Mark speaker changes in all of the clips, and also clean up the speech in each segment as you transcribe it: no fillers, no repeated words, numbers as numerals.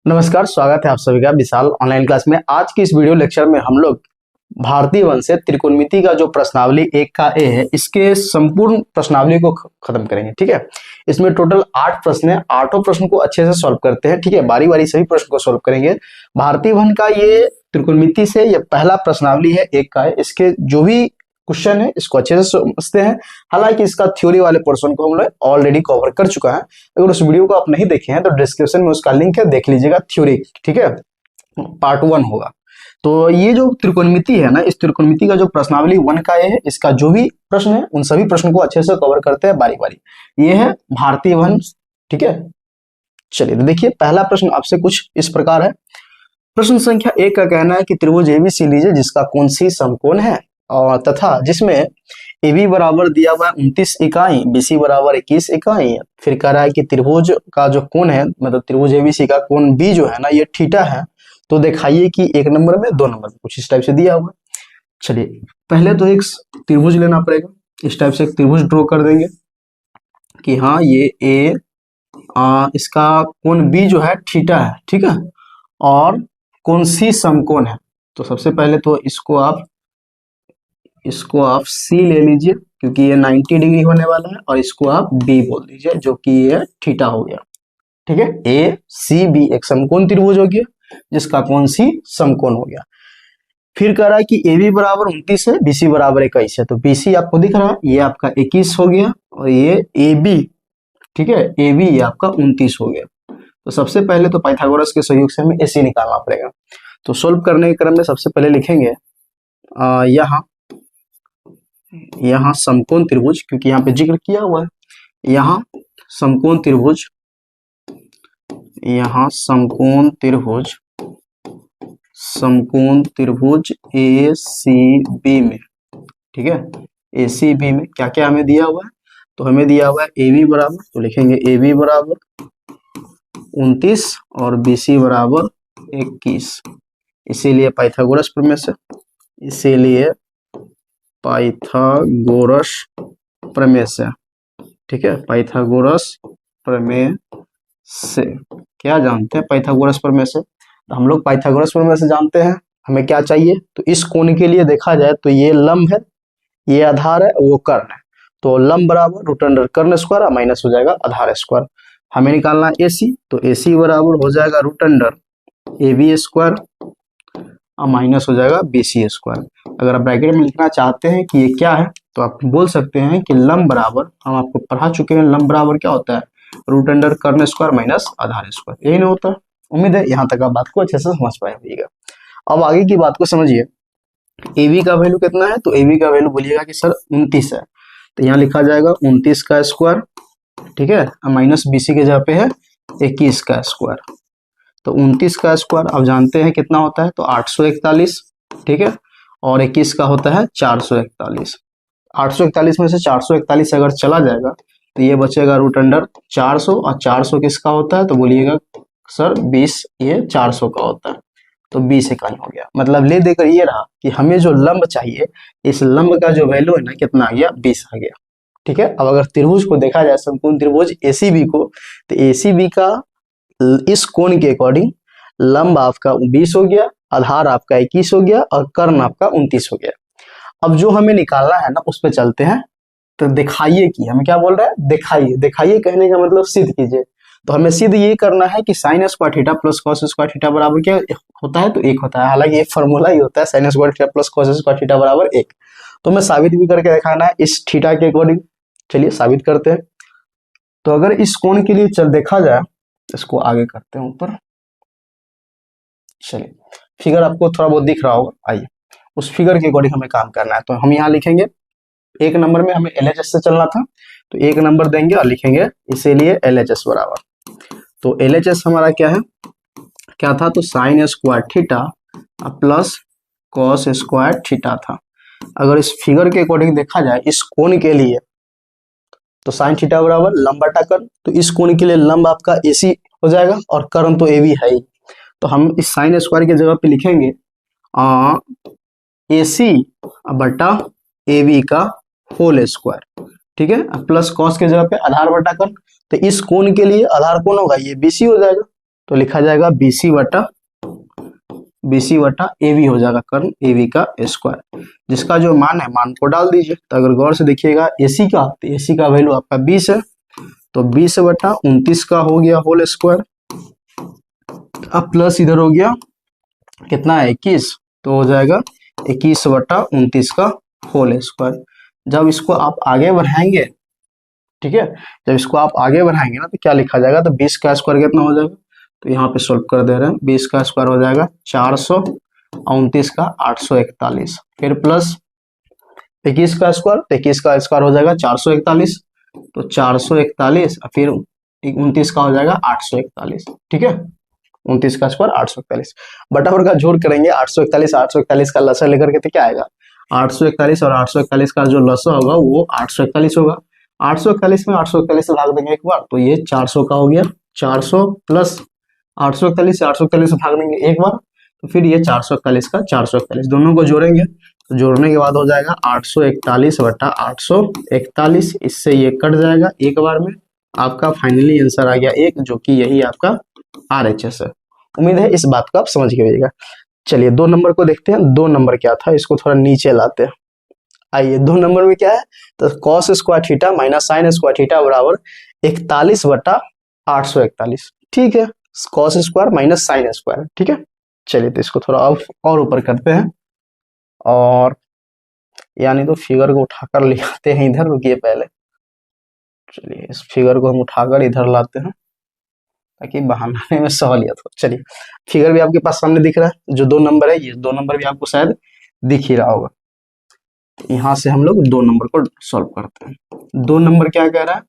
Speaker 1: नमस्कार, स्वागत है आप सभी का विशाल ऑनलाइन क्लास में। आज की इस वीडियो लेक्चर में हम लोग भारतीय वन से त्रिकोणमिति का जो प्रश्नावली 1 का ए है, इसके संपूर्ण प्रश्नावली को खत्म करेंगे। ठीक है, इसमें टोटल 8 प्रश्न है। 8 प्रश्न को अच्छे से सॉल्व करते हैं। ठीक है, बारी बारी सभी प्रश्न को सॉल्व करेंगे। भारतीय वन का ये त्रिकोणमिति से ये पहला प्रश्नावली है 1 का है। इसके जो भी क्वेश्चन है इसको अच्छे से समझते हैं। हालांकि इसका थ्योरी वाले पोर्शन को हम लोग ऑलरेडी कवर कर चुका है। अगर उस वीडियो को आप नहीं देखे हैं तो डिस्क्रिप्शन में उसका लिंक है, देख लीजिएगा। थ्योरी, ठीक है, पार्ट 1 होगा। तो ये जो त्रिकोणमिति है ना, इस त्रिकोणमिति का जो प्रश्नावली 1 का ये है, इसका जो भी प्रश्न है उन सभी प्रश्न को अच्छे से कवर करते हैं बारी बारी। ये है भारतीय वन। ठीक है, चलिए तो देखिए, पहला प्रश्न आपसे कुछ इस प्रकार है। प्रश्न संख्या 1 का कहना है कि त्रिभुज एबीसी लीजिए जिसका कोण सी समकोण है और तथा जिसमें AB बराबर दिया हुआ है 29 इकाई, BC बराबर 21 इकाई। फिर कह रहा है कि त्रिभुज का जो कोण है, मतलब त्रिभुज ABC का कोण B जो है ना, ये थीटा है। तो दिखाइए कि 1 नंबर में 2 नंबर में, कुछ इस टाइप से दिया हुआ है। चलिए पहले तो एक त्रिभुज लेना पड़ेगा। इस टाइप से एक त्रिभुज ड्रॉ कर देंगे कि हाँ ये इसका कोण B जो है थीटा है। ठीक है, और कोण C समकोण है। तो सबसे पहले तो इसको आप C ले लीजिए क्योंकि ये 90 डिग्री होने वाला है, और इसको आप B बोल दीजिए जो कि ये थीटा हो गया। ठीक है, ACB एक समकोण त्रिभुज हो गया जिसका कोण C समकोण हो गया। फिर कह रहा है कि AB बराबर 29 है, BC बराबर 21 है। तो BC आपको दिख रहा है, ये आपका 21 हो गया, और ये AB, ठीक है, AB ये आपका 29 हो गया। तो सबसे पहले तो पाइथागोरस के सहयोग से हमें AC निकालना पड़ेगा। तो सोल्व करने के क्रम में सबसे पहले लिखेंगे यहाँ समकोण त्रिभुज, क्योंकि यहाँ पे जिक्र किया हुआ है। यहाँ समकोण त्रिभुज, समकोण त्रिभुज ACB में, ठीक है, ACB में क्या क्या हमें दिया हुआ है? तो हमें दिया हुआ है AB बराबर, तो लिखेंगे AB बराबर 29 और BC बराबर 21। इसीलिए पाइथागोरस प्रमेय से, ठीक है, पाइथागोरस प्रमेय से क्या जानते हैं? पाइथागोरस प्रमेय से तो हम लोग पाइथागोरस प्रमेय से जानते हैं हमें क्या चाहिए। तो इस कोण के लिए देखा जाए तो ये लंब है, ये आधार है, वो कर्ण है। तो लंब बराबर रूट अंडर कर्ण स्क्वायर और माइनस हो जाएगा आधार स्क्वायर। हमें निकालना AC, तो AC बराबर हो जाएगा रूट अंडर AB स्क्वायर और माइनस हो जाएगा BC स्क्वायर। अगर आप ब्रैकेट में लिखना चाहते हैं कि ये क्या है तो आप बोल सकते हैं कि लंब बराबर, हम आपको पढ़ा चुके हैं, लंब बराबर क्या होता है? रूट अंडर कर्ण स्क्वायर माइनस आधार स्क्वायर। यही नहीं होता? उम्मीद है यहाँ तक आप बात को अच्छे से समझ पाए होइएगा। अब आगे की बात को समझिए। AB का वैल्यू कितना है? तो AB का वैल्यू बोलिएगा कि सर 29 है, तो यहाँ लिखा जाएगा 29 का स्क्वायर, ठीक है, माइनस BC के जगह पे है 21 का स्क्वायर। तो 29 का स्क्वायर आप जानते हैं कितना होता है? तो 841, ठीक है, और 21 का होता है 441। 841 में से 441 अगर चला जाएगा तो ये बचेगा रूट अंडर 400, और 400 किसका होता है? तो बोलिएगा सर 20, ये 400 का होता है। तो 20 इकाई हो गया। मतलब ले देकर ये रहा कि हमें जो लंब चाहिए, इस लंब का जो वैल्यू है ना, कितना आ गया? 20 आ गया। ठीक है, अब अगर त्रिभुज को देखा जाए, समकोण त्रिभुज ACB को, तो ACB का इस कोण के अकॉर्डिंग लंब आपका 20 हो गया, आधार आपका 21 हो गया, और कर्ण आपका 29 हो गया। अब जो हमें निकालना है ना, उस पे चलते हैं। तो दिखाइए कि हमें क्या बोल रहा है? दिखाइए। दिखाइए कहने का मतलब सिद्ध कीजिए। तो हमें सिद्ध ये करना है कि sine square theta plus cos square theta बराबर क्या होता है? तो 1 होता है। हालांकि एक फॉर्मूला ही होता है, sine square theta plus cos square theta बराबर 1। तो हमें साबित भी करके दिखाना है इस थीटा के अकॉर्डिंग। चलिए साबित करते हैं। तो अगर इस कोण के लिए चल देखा जाए, इसको आगे करते हैं ऊपर। चलिए, फिगर आपको थोड़ा बहुत दिख रहा होगा, आइए उस फिगर के अकॉर्डिंग हमें काम करना है। तो हम यहाँ लिखेंगे 1 नंबर में हमें LHS से चलना था, तो 1 नंबर देंगे और लिखेंगे इसीलिए LHS बराबर। तो LHS हमारा क्या है, क्या था? तो sine square theta plus cos square theta था। अगर इस फिगर के अकॉर्डिंग देखा जाए इस कोण के लिए, तो साइन थीटा बराबर लंब बटा कर्ण। तो इस कोण के लिए लंब आपका AC हो जाएगा और कर्ण तो AB है ही। तो हम इस साइन स्क्वायर की जगह पे लिखेंगे AC बटा AB का होल स्क्वायर, ठीक है, प्लस कॉस के जगह पे आधार बटा कर्ण। तो इस कोण के लिए आधार कौन होगा? ये BC हो जाएगा। तो लिखा जाएगा BC बटा AB हो जाएगा, कर्ण AB का स्क्वायर, जिसका जो मान है मान को डाल दीजिए। तो अगर गौर से देखिएगा AC का, तो AC का वैल्यू आपका 20 है, तो 20 बटा 29 का हो गया होल स्क्वायर। अब प्लस इधर हो गया कितना है 21, तो हो जाएगा 21 बटा 29 का होल स्क्वायर। जब इसको आप आगे बढ़ाएंगे, ठीक है, जब इसको आप आगे बढ़ाएंगे ना, तो क्या लिखा जाएगा, तो 20 का स्क्वायर कितना हो जाएगा, तो यहाँ पे सोल्व कर दे रहे हैं। 20 का स्क्वायर हो जाएगा 400, 29 का 841, फिर प्लस 21 का स्क्वायर, तो 21 का स्क्वायर हो जाएगा 441, तो 441, फिर 29 का हो जाएगा 841, ठीक है, 29 का स्क्वायर 841, बटाबर का जोड़ करेंगे 841, 841 का लसा लेकर के, तो क्या आएगा 841, और 841 का जो लसा होगा वो 841 होगा। 841 में 841 से भाग देंगे एक बार, तो ये 400 का हो गया, 400 प्लस 841 से 841 से भाग देंगे एक बार, तो फिर ये 441 का 441, दोनों को जोड़ेंगे, तो जोड़ने के बाद हो जाएगा 841 बटा 841, इससे ये कट जाएगा एक बार में, आपका फाइनली आंसर आ गया 1, जो कि यही आपका RHS है। उम्मीद है इस बात को आप समझ के रहिएगा। चलिए 2 नंबर को देखते हैं। 2 नंबर क्या था, इसको थोड़ा नीचे लाते हैं। आइए 2 नंबर में क्या है, तो cos square theta minus sine square theta बराबर 41 बटा 841, ठीक है, cos square minus sine square, ठीक है। चलिए तो इसको थोड़ा और ऊपर करते हैं, और यानी तो फिगर को उठाकर ले आते हैं इधर, रुकिए पहले, चलिए इस फिगर को हम उठाकर इधर लाते हैं ताकि बहाने में सहूलियत हो। चलिए फिगर भी आपके पास सामने दिख रहा है, जो 2 नंबर है, ये 2 नंबर भी आपको शायद दिख ही रहा होगा। यहाँ से हम लोग 2 नंबर को सॉल्व करते हैं। 2 नंबर क्या कह रहा है,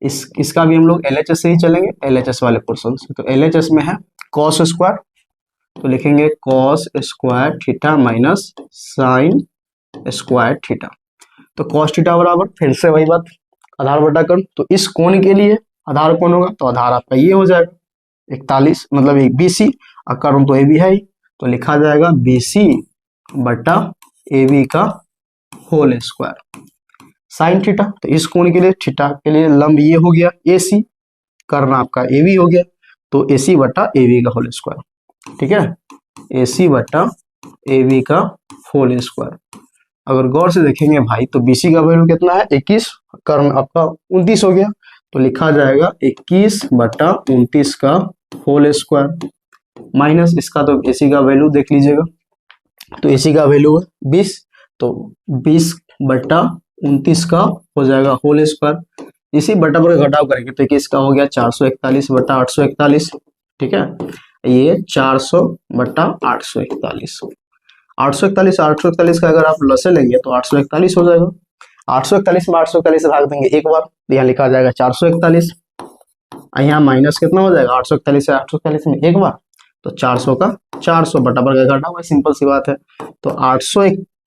Speaker 1: इसका भी हम लोग LHS से ही चलेंगे, LHS वाले पोर्शन से। तो LHS में है कॉस स्क्वायर, तो लिखेंगे cos square theta minus sine square theta. तो कॉस थीटा बराबर फिर से वही बात, आधार बटा कर्ण, तो इस कोण के लिए आधार कौन होगा, तो आधार आपका ये हो जाएगा 41, मतलब एक BC, और कर्ण तो AB है ही, तो लिखा जाएगा BC बटा AB का होल स्क्वायर। साइन थीटा, तो इस कोण के लिए, थीटा के लिए लंब ये हो गया AC, कर्ण आपका AB हो गया, तो AC बटा AB का होल स्क्वायर, ठीक है, AC बटा AB का होल स्क्वायर। अगर गौर से देखेंगे भाई, तो BC का वैल्यू कितना है 21, कर्ण आपका 29 हो गया, तो लिखा जाएगा 21 बटा 29 का होल स्क्वायर, माइनस इसका तो AC का वैल्यू देख लीजिएगा, तो AC का वैल्यू है 20, तो 20 बटा 29 का हो जाएगा होल स्क्वायर, इसी बटा पर घटाव करेंगे तो 21 का हो गया 441 बटा 841, ठीक है, ये 400 बटा 841, 841 का अगर आप लसे लेंगे तो 841 हो जाएगा। 841 में 841 से भाग देंगे एक बार, तो यहाँ लिखा जाएगा 441, यहाँ माइनस कितना हो जाएगा 841 से 841 में एक बार, तो 400 का 400 बटा पर घटा हुआ, सिंपल सी बात है। तो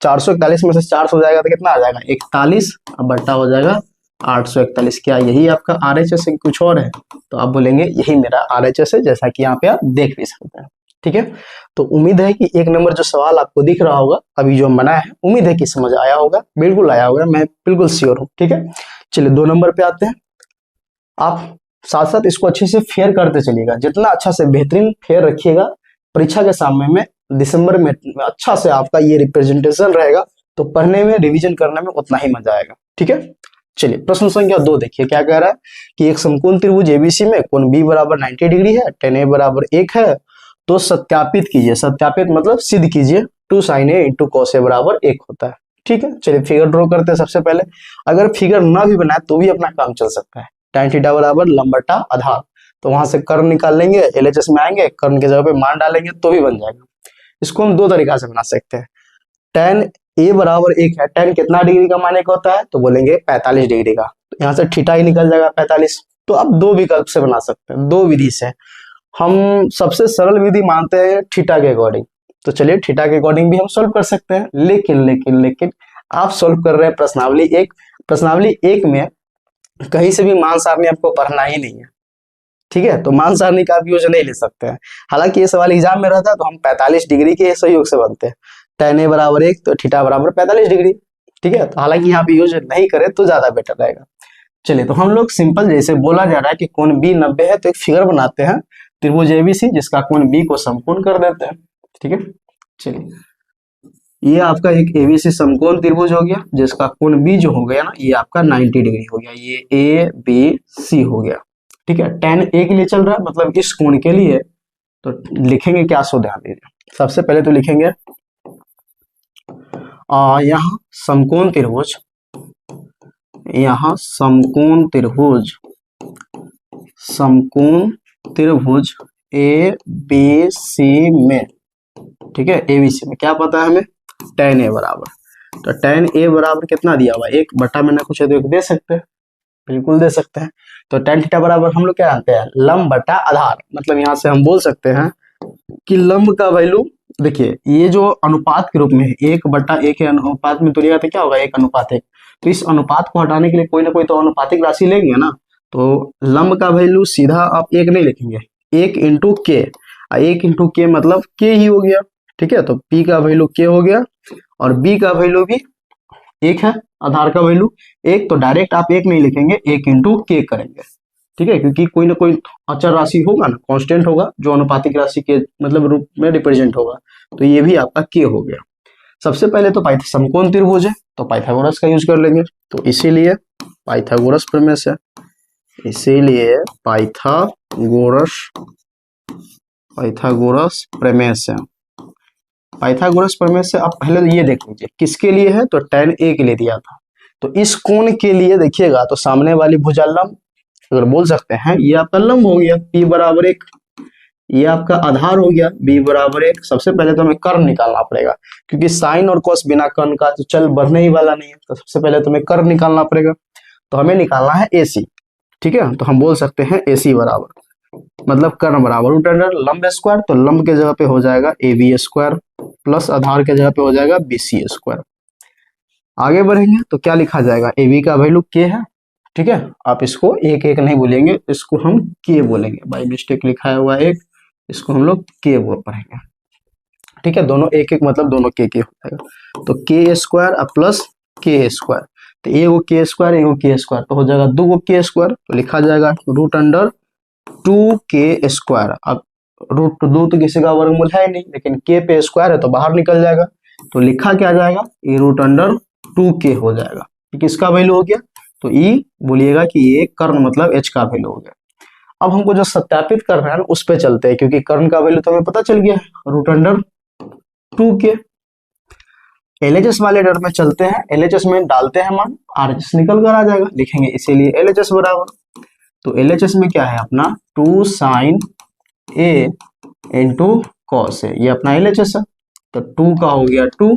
Speaker 1: 441 में से 400 हो जाएगा तो कितना आ जाएगा 41, बटा हो जाएगा 841। क्या यही आपका RHS है, कुछ और है, तो आप बोलेंगे यही मेरा RHS है, जैसा कि यहाँ पे आप देख भी सकते हैं, ठीक है। तो उम्मीद है कि 1 नंबर जो सवाल आपको दिख रहा होगा अभी जो हम बनाया है, उम्मीद है कि समझ आया होगा, बिल्कुल आया होगा, मैं बिल्कुल श्योर हूँ, ठीक है। चलिए 2 नंबर पे आते हैं। आप साथ साथ इसको अच्छे से फेयर करते चलिएगा, जितना अच्छा से बेहतरीन फेयर रखिएगा, परीक्षा के सामने में दिसंबर में अच्छा से आपका ये रिप्रेजेंटेशन रहेगा, तो पढ़ने में रिवीजन करने में उतना ही मजा आएगा, ठीक है। चलिए प्रश्न संख्या 2 देखिए क्या कह रहा है कि एक समकोण त्रिभुज ABC में कोण B बराबर 90 डिग्री है, tan A बराबर 1 है, तो सत्यापित कीजिए, सत्यापित मतलब सिद्ध कीजिए 2 sin A into cos A बराबर 1 होता है, ठीक है। चलिए फिगर ड्रॉ करते हैं। सबसे पहले अगर फिगर ना भी बनाए तो भी अपना काम चल सकता है। tan थीटा बराबर लंब बटा आधार, तो वहां से कर्ण निकाल लेंगे, LHS में आएंगे, कर्ण की जगह पे मान डालेंगे तो भी बन जाएगा। इसको हम 2 तरीका से बना सकते हैं। tan A बराबर 1 है, tan कितना डिग्री का मान 1 होता है, तो बोलेंगे 45 डिग्री का, तो यहाँ से थीटा ही निकल जाएगा 45। तो आप 2 विकल्प से बना सकते हैं, 2 विधि से। हम सबसे सरल विधि मानते हैं थीटा के अकॉर्डिंग, तो चलिए थीटा के अकॉर्डिंग भी हम सोल्व कर सकते हैं, लेकिन आप सोल्व कर रहे हैं प्रश्नावली एक में कहीं से भी मान सारणी आपको पढ़ना ही नहीं है, ठीक है, तो मान सारणी का आप यूज नहीं ले सकते हैं। हालांकि ये सवाल एग्जाम में रहता है तो हम 45 डिग्री के सहयोग से बनते हैं, tan A बराबर 1 तो थीटा बराबर 45 डिग्री, ठीक है, तो हालांकि यहाँ पे यूज नहीं करें तो ज्यादा बेटर रहेगा। चलिए तो हम लोग सिंपल, जैसे बोला जा रहा है कि कोण B 90 है, तो एक फिगर बनाते हैं त्रिभुज एबीसी जिसका कोण बी को समकोण कर देते हैं। ठीक है, चलिए ये आपका एक एबीसी समकोण त्रिभुज हो गया जिसका कोण बी जो हो गया ना ये आपका 90 डिग्री हो गया, ये ए बी सी हो गया। ठीक है, tan ए के लिए चल रहा है मतलब इस कोण के लिए, तो लिखेंगे क्या, सो ध्यान दीजिए। सबसे पहले तो लिखेंगे यहाँ समकोण त्रिभुज, यहाँ समकोण त्रिभुज, समकोण त्रिभुज ए बी सी में, ठीक है, एबीसी में क्या पता है हमें, tan ए बराबर, तो tan ए बराबर कितना दिया हुआ, 1 मैंने कुछ है तो 1 दे सकते हैं, बिल्कुल दे सकते हैं। तो tan थीटा बराबर हम लोग क्या जानते हैं, लंब बटा आधार, मतलब यहाँ से हम बोल सकते हैं कि लंब का वैल्यू, देखिए ये जो अनुपात के रूप में है 1/1 के अनुपात में तुलिएगा तो क्या होगा 1:1, तो इस अनुपात को हटाने के लिए कोई ना कोई तो अनुपातिक राशि लेंगे ना, तो लंब का वैल्यू सीधा आप 1 नहीं लिखेंगे, 1 इंटू के, 1 इंटू के मतलब के ही हो गया। ठीक है, तो P का वैल्यू के हो गया और B का वैल्यू भी 1 है, आधार का वैल्यू 1, तो डायरेक्ट आप 1 नहीं लिखेंगे, 1 इंटू के करेंगे। ठीक है, क्योंकि कोई ना कोई अचर राशि होगा ना, कांस्टेंट होगा जो अनुपातिक राशि के मतलब रूप में रिप्रेजेंट होगा, तो ये भी आपका के हो गया। सबसे पहले तो समकोण त्रिभुज है तो पाइथागोरस का यूज कर लेंगे, तो इसीलिए पाइथागोरस प्रमेय से, इसीलिए पाइथागोरस प्रमेय से, पाइथागोरस प्रमेय से आप पहले तो ये देख लीजिए किसके लिए है, तो tan ए के लिए दिया था, तो इस कोण के लिए देखिएगा तो सामने वाली भुजा लंब, अगर बोल सकते हैं ये आपका लंब हो गया P बराबर 1, ये आपका आधार हो गया B बराबर 1। सबसे पहले तो हमें कर्ण निकालना पड़ेगा क्योंकि साइन और कॉस बिना कर्ण का तो चल बढ़ने ही वाला नहीं है, तो सबसे पहले तो हमें कर्ण निकालना पड़ेगा, तो हमें निकालना है AC। ठीक है, तो हम बोल सकते हैं AC बराबर मतलब कर्ण बराबर रूट अंडर लंब स्क्वायर, तो लंब के जगह पे हो जाएगा AB स्क्वायर प्लस आधार के जगह पे हो जाएगा BC स्क्वायर। आगे बढ़ेंगे तो क्या लिखा जाएगा, AB का वैल्यू K है। ठीक है, आप इसको 1 नहीं बोलेंगे, इसको हम K बोलेंगे, बाई मिस्टेक लिखा हुआ 1, इसको हम लोग K बोल पढ़ेंगे। ठीक है, दोनों 1 मतलब दोनों K हो जाएगा, तो K square plus K square, तो एगो K स्क्वायर एगो K स्क्वायर तो हो जाएगा 2 K स्क्वायर, तो लिखा जाएगा रूट अंडर 2K स्क्वायर। अब रूट 2 तो किसी का वर्गमूल है नहीं, लेकिन K पे स्क्वायर है तो बाहर निकल जाएगा, तो लिखा क्या जाएगा, ये रूट अंडर 2K हो जाएगा। किसका वैल्यू हो गया, तो E बोलिएगा कि ये कर्ण मतलब H का वैल्यू हो गया। अब हमको जो सत्यापित कर रहे हैं उस पे चलते हैं, क्योंकि कर्ण का वैल्यू तो हमें पता चल गया है रूट अंडर 2K। LHS वाले डर में चलते हैं, LHS में डालते हैं मान, RHS निकल कर आ जाएगा, लिखेंगे इसीलिए LHS बराबर, तो LHS में क्या है अपना 2 sine A into cos A, ये अपना LHS है, तो 2 का हो गया 2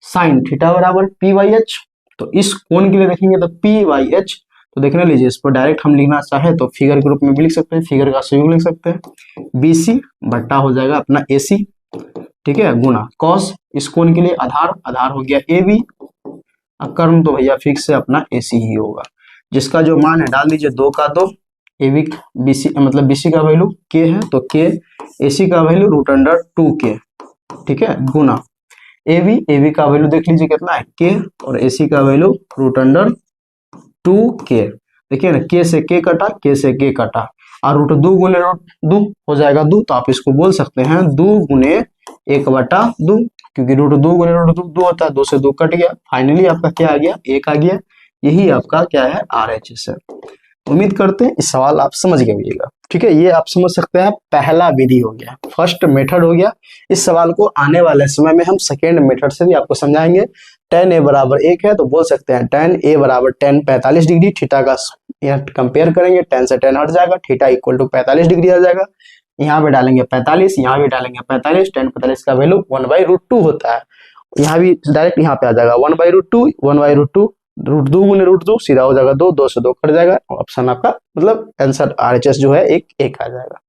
Speaker 1: साइन थीटा बराबर P/H, तो इस कोण के लिए देखेंगे तो P/H, तो देखने लीजिए इस पर डायरेक्ट हम लिखना चाहे तो फिगर के रूप में भी लिख सकते हैं, फिगर का सहयोग लिख सकते हैं, BC बट्टा हो जाएगा अपना AC, ठीक है, गुना कॉस, इस कोण के लिए आधार हो गया AB, कर्ण तो भैया फिक्स से अपना AC ही होगा, जिसका जो मान है डाल दीजिए 2 का 2, AB BC मतलब BC का वैल्यू K है तो K, AC का वैल्यू रूट अंडर 2K, ठीक है, गुना AB का वैल्यू देख लीजिए कितना है K और AC का वैल्यू रूट अंडर 2K। देखिए ना, K से K कटा, K से K कटा, और रूट 2 गुने रूट 2 हो जाएगा 2, तो आप इसको बोल सकते हैं 2 गुने 1/2, क्योंकि रूट 2 गुने रूट 2 होता है, 2 से 2 कट गया, फाइनली आपका क्या आ गया 1 आ गया, यही आपका क्या है RHS है। उम्मीद करते हैं इस सवाल आप समझ गए होंगे। ठीक है, ये आप समझ सकते हैं पहला विधि हो गया, फर्स्ट मेथड हो गया। इस सवाल को आने वाले समय में हम सेकेंड मेथड से भी आपको समझाएंगे। tan A बराबर 1 है तो बोल सकते हैं tan A बराबर tan 45 डिग्री, थीटा का यहाँ कंपेयर करेंगे, tan से tan हट जाएगा, थीटा इक्वल टू 45 डिग्री आ जाएगा, यहाँ पे डालेंगे 45, यहाँ भी डालेंगे 45, tan 45 का वैल्यू 1/√2 होता है, यहाँ भी डायरेक्ट यहाँ पे आ जाएगा 1/√2, 1/√2 रूट 2 गुने रूट 2 सीधा हो जाएगा 2, 2 से 2 कट जाएगा, ऑप्शन आपका मतलब आंसर RHS जो है एक आ जाएगा।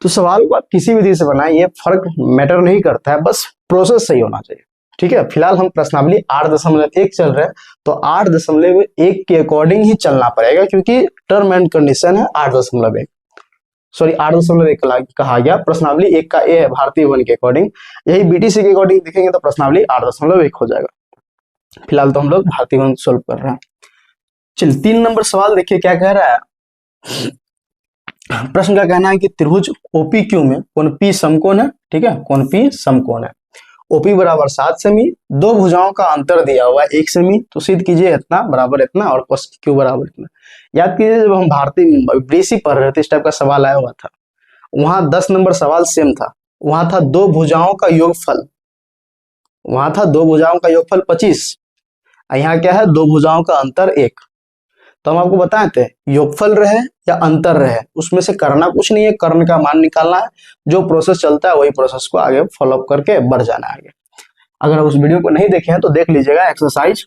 Speaker 1: तो सवाल को आप किसी विधि से बनाएं, ये फर्क मैटर नहीं करता है, बस प्रोसेस सही होना चाहिए। ठीक है, फिलहाल हम प्रश्नावली 8.1 चल रहे हैं, तो 8.1 के अकॉर्डिंग ही चलना पड़ेगा, क्योंकि टर्म एंड कंडीशन है 8.1, सॉरी 8.1 कहा गया, प्रश्नावली 1 का ए है भारतीय वन के अकॉर्डिंग, यही BTC के अकॉर्डिंग देखेंगे तो प्रश्नावली 8.1 हो जाएगा। फिलहाल तो हम लोग भारतीय वन सोल्व कर रहे हैं। चलिए 3 नंबर सवाल देखिए क्या कह रहा है, प्रश्न का कहना है कि त्रिभुज ओपीक्यू में कोण पी समकोण है, ठीक है, कोण पी समकोण है, ओपी बराबर 7 सेमी, दो भुजाओं का अंतर दिया हुआ है 1 सेमी, तो सिद्ध कीजिए इतना बराबर इतना और cos क्यू बराबर इतना। याद कीजिए जब हम भारतीय बीएससी पढ़ रहे थे इस टाइप का सवाल आया हुआ था, वहां 10 नंबर सवाल सेम था, वहां था दो भुजाओं का योगफल, वहां था दो भुजाओं का योगफल 25, यहाँ क्या है, दो भुजाओं का अंतर 1। तो हम आपको बताए थे योगफल रहे या अंतर रहे उसमें से करना कुछ नहीं है, कर्ण का मान निकालना है, जो प्रोसेस चलता है वही प्रोसेस को आगे फॉलो करके बढ़ जाना है आगे। अगर उस वीडियो को नहीं देखे हैं तो देख लीजिएगा, एक्सरसाइज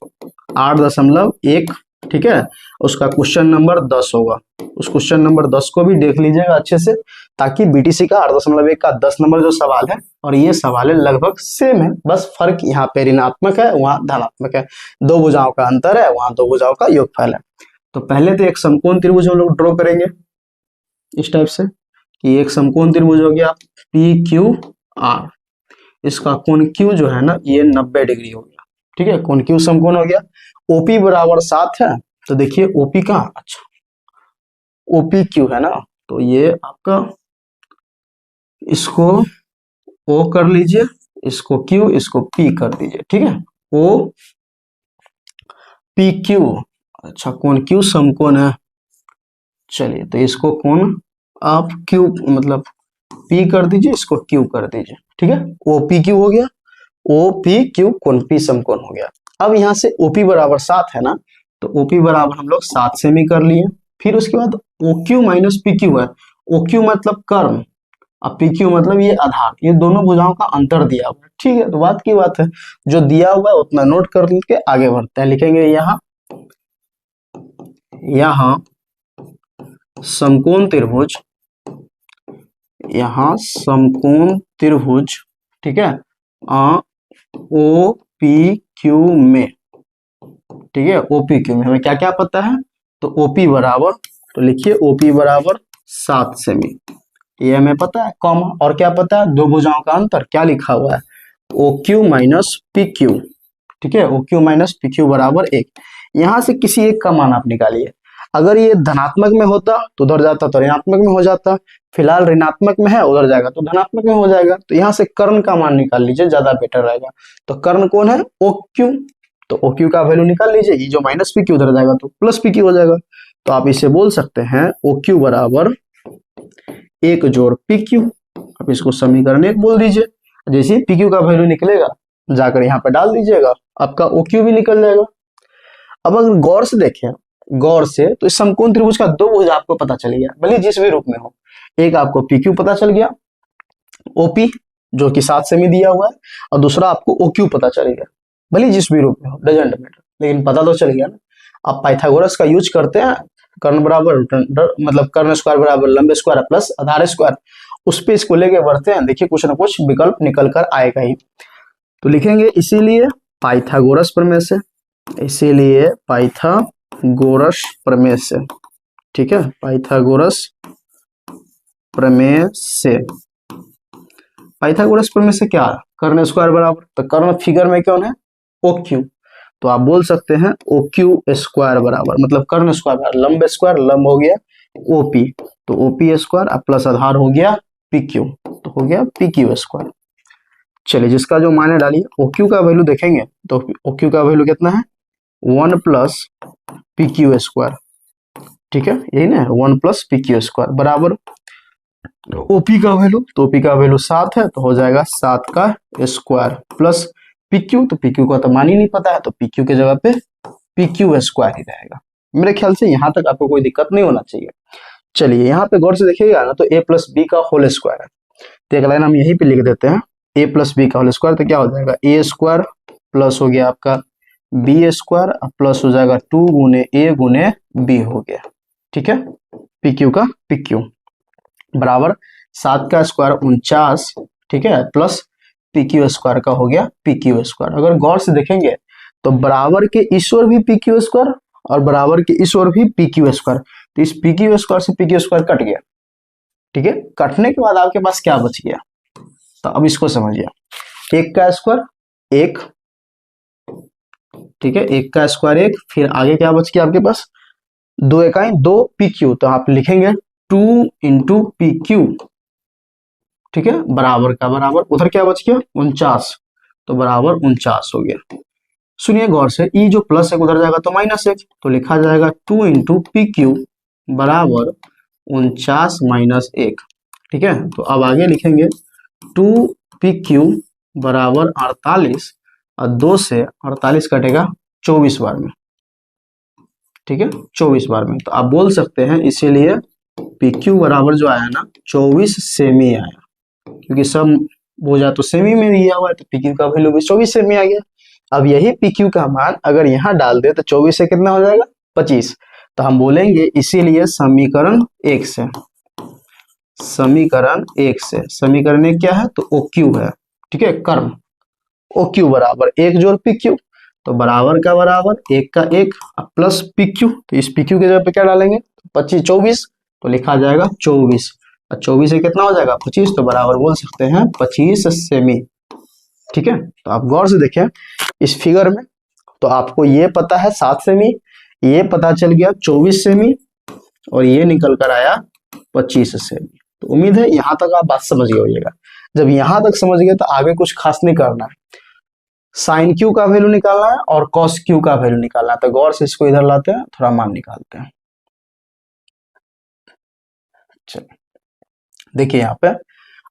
Speaker 1: 8.1, ठीक है, उसका क्वेश्चन नंबर 10 होगा, उस क्वेश्चन नंबर 10 को भी देख लीजिएगा अच्छे से, ताकि बीटीसी का 8.1 का 10 नंबर जो सवाल है और ये सवाल है लगभग सेम है, बस फर्क यहाँ पे ऋणात्मक है वहां धनात्मक है, दो भुजाओं का अंतर है वहां दो भुजाओं का योगफल है। तो पहले तो एक समकोण त्रिभुज हम लोग ड्रॉ करेंगे इस टाइप से कि एक समकोण त्रिभुज हो गया पी क्यू आर, इसका कोण क्यू जो है ना ये 90 डिग्री हो गया, ठीक है, कोण क्यू समकोण हो गया। ओपी बराबर 7 है, तो देखिए ओपी का, अच्छा ओपी क्यू है ना, तो ये आपका इसको ओ कर लीजिए, इसको क्यू, इसको पी कर दीजिए, ठीक है, ओ पी क्यू, अच्छा कोण क्यू समकोण है, चलिए तो इसको कोण आप क्यू मतलब पी कर दीजिए, इसको क्यू कर दीजिए, ठीक है, ओ पी क्यू हो गया, ओ पी क्यू कोण पी समकोण हो गया। अब यहाँ से ओपी बराबर 7 है ना, तो ओपी बराबर हम लोग 7 सेमी कर लिए, फिर उसके बाद O Q minus P Q है, ओ क्यू मतलब कर्ण, अब पी क्यू मतलब ये आधार, ये दोनों भुजाओं का अंतर दिया हुआ है, ठीक है, तो बात की बात है, जो दिया हुआ है उतना नोट कर के आगे बढ़ते हैं, लिखेंगे यहाँ समकोण त्रिभुज, यहाँ समकोण त्रिभुज, ठीक है, ओ पी क्यू में, ठीक है, ओपी क्यू में हमें क्या क्या पता है, तो ओपी बराबर, तो लिखिए ओपी बराबर 7 सेमी, ये हमें पता है, कॉमा और क्या पता है, दो भुजाओं का अंतर क्या लिखा हुआ है, O Q minus P Q, ठीक है, O Q minus P Q बराबर 1। यहां से किसी एक का मान आप निकालिए, अगर ये धनात्मक में होता तो उधर जाता तो ऋणात्मक में हो जाता, फिलहाल ऋणात्मक में है उधर जाएगा तो धनात्मक में हो जाएगा, तो यहाँ से कर्ण का मान निकाल लीजिए, ज्यादा बेटर रहेगा। तो कर्ण कौन है, ओ क्यू, तो ओ क्यू का वैल्यू निकाल लीजिए, ये जो माइनस पी क्यू उधर जाएगा तो प्लस पी क्यू हो जाएगा, तो आप इसे बोल सकते हैं ओ क्यू बराबर 1 जोड़ पी क्यू, अब इसको समीकरण 1 बोल दीजिए, जैसे पी क्यू का वैल्यू निकलेगा जाकर यहाँ पे डाल दीजिएगा, आपका ओ क्यू भी निकल जाएगा। अब अगर गौर से देखें, गौर से, तो इस समकोण त्रिभुज का दो भुज आपको पता चल गया, भले जिस भी रूप में हो, एक आपको पी क्यू पता चल गया, ओपी जो कि 7 सेमी दिया हुआ है, और दूसरा आपको ओ क्यू पता चल गया, भले जिस भी रूप में हो, डजेंट मैटर, लेकिन पता तो चल गया ना। आप पाइथागोरस का यूज करते हैं, कर्ण बराबर मतलब कर्ण स्क्वायर बराबर लंबे स्क्वायर प्लस आधार स्क्वायर, उस पे इसको लेके बढ़ते हैं, देखिए कुछ ना कुछ विकल्प निकल कर आएगा ही। तो लिखेंगे इसीलिए पाइथागोरस प्रमेय से, इसीलिए पाइथागोरस प्रमेय से, ठीक है, पाइथागोरस प्रमेय से, पाइथागोरस प्रमेय से क्या, कर्ण स्क्वायर बराबर, तो कर्ण फिगर में कौन है, ओ क्यू, तो आप बोल सकते हैं ओ क्यू स्क्वायर बराबर, मतलब कर्ण स्क्वायर बराबर लंब स्क्वायर, लंब हो गया ओपी, तो ओपी स्क्वायर प्लस आधार हो गया पी क्यू, तो हो गया पी क्यू स्क्वायर। चलिए जिसका जो मान है डालिए, ओ क्यू का वैल्यू देखेंगे तो ओ क्यू का वैल्यू कितना है, 1 प्लस पी क्यू स्क्वायर, ठीक है, यही ना 1 प्लस पी क्यू स्क्वायर बराबर ओपी का वैल्यू, तो ओपी का वैल्यू 7 है, तो हो जाएगा 7 का स्क्वायर प्लस पीक्यू, तो पीक्यू का तो मान ही नहीं पता है, तो पीक्यू के जगह पे पीक्यू स्क्वायर ही रहेगा। मेरे ख्याल से यहाँ तक आपको कोई दिक्कत नहीं होना चाहिए। चलिए यहाँ पे गौर से देखिएगा ना, तो ए प्लस बी का होल स्क्वायर है, तो एक लाइन हम यहीं पे लिख देते हैं, ए प्लस बी का होल स्क्वायर, तो क्या हो जाएगा ए स्क्वायर प्लस हो गया आपका बी स्क्वायर प्लस हो जाएगा 2 गुने ए गुने बी हो गया, ठीक है, पीक्यू का पीक्यू बराबर 7 का स्क्वायर 49, ठीक है, प्लस पीक्यू स्क्वायर का हो गया पीक्यू स्क्वायर। अगर गौर से देखेंगे तो बराबर के इस ओर भी पीक्यू स्क्वायर और बराबर के इस ओर भी पीक्यू स्क्वायर, तो इस पीक्यू स्क्वायर से पीक्यू स्क्वायर कट गया, ठीक है, कटने के बाद आपके पास क्या बच गया, तो अब इसको समझिए, 1 का स्क्वायर 1, ठीक है, 1 का स्क्वायर 1, फिर आगे क्या बच गया आपके पास 2 इकाई 2 पीक्यू, तो आप लिखेंगे 2 इंटू पी क्यू, ठीक है, बराबर का बराबर, उधर क्या बच गया 49, तो बराबर 49 हो गया। सुनिए गौर से, ई जो प्लस एक उधर जाएगा तो -1, तो लिखा जाएगा 2 इंटू पी क्यू बराबर 49 - 1, ठीक है। तो अब आगे लिखेंगे 2 पी क्यू बराबर 48, और 2 से 48 कटेगा 24 बार में, ठीक है, 24 बार में। तो आप बोल सकते हैं इसीलिए पी क्यू बराबर जो आया ना 24 सेमी आया, क्योंकि सब बोझा तो सेमी में दिया हुआ है, तो पी क्यू का वैल्यू भी 24 सेमी आ गया। अब यही पी क्यू का मान अगर यहाँ डाल दे तो 24 से कितना हो जाएगा 25, तो हम बोलेंगे इसीलिए समीकरण 1 से, समीकरण 1 से, समीकरण 1 क्या है तो ओ क्यू है, ठीक है, कर्म ओ क्यू बराबर 1 जोड़ पी क्यू, तो बराबर का बराबर 1 का 1 प्लस पी क्यू, तो इस पी क्यू के जगह पे क्या डालेंगे 25 24, तो लिखा जाएगा 24, और 24 से कितना हो जाएगा 25, तो बराबर बोल सकते हैं 25 सेमी, ठीक है। तो आप गौर से देखें इस फिगर में, तो आपको ये पता है 7 सेमी, ये पता चल गया 24 सेमी, और ये निकल कर आया 25 सेमी। तो उम्मीद है यहाँ तक आप बात समझ गए होइएगा। जब यहाँ तक समझ गए तो आगे कुछ खास नहीं करना है, साइन क्यू का वैल्यू निकालना है और कॉस क्यू का वैल्यू निकालना है। तो गौर से इसको इधर लाते हैं, थोड़ा मान निकालते हैं। चलिए देखिए यहाँ पे